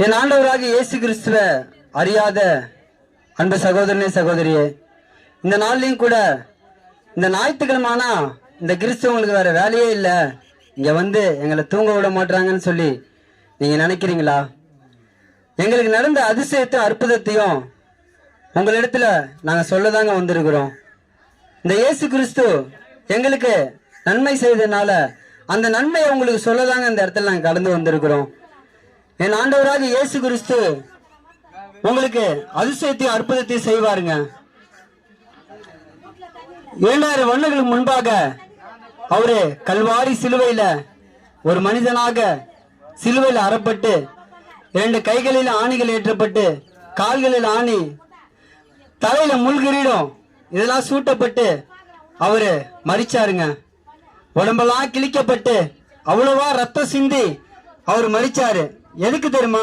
என் ஆண்டவராக இயேசு கிறிஸ்துவ அறியாத அன்பு சகோதரனே சகோதரியே, இந்த நாள்லயும் கூட இந்த ஞாயிற்றுக்கிழமானா இந்த கிறிஸ்தவங்களுக்கு வேற வேலையே இல்லை, இங்க வந்து எங்களை தூங்க விட மாட்டாங்கன்னு சொல்லி நீங்க நினைக்கிறீங்களா? எங்களுக்கு நடந்த அதிசயத்தையும் அற்புதத்தையும் உங்களிடத்துல நாங்க சொல்லதாங்க வந்திருக்கிறோம். இந்த இயேசு கிறிஸ்து எங்களுக்கு நன்மை செய்ததுனால அந்த நன்மையை உங்களுக்கு சொல்லதாங்க இந்த இடத்துல நாங்க கடந்து வந்திருக்கிறோம். என் ஆண்டவராக இயேசு கிறிஸ்து உங்களுக்கு அதிசயத்தையும் அற்புதத்தையும் செய்வாருங்க. 2000 வருடங்களுக்கு முன்பாக அவரு கல்வாரி சிலுவையில ஒரு மனிதனாக சிலுவையில் அறப்பட்டு 2 கைகளில் ஆணிகள் ஏற்றப்பட்டு கால்களில் ஆணி தலையில முள்கிரீடம் இதெல்லாம் சூட்டப்பட்டு அவரு மரிச்சாருங்க. உடம்பெல்லாம் கிழிக்கப்பட்டு அவ்வளவா ரத்தம் சிந்தி அவர் மரிச்சாரு. எதுக்கு தெரியுமா?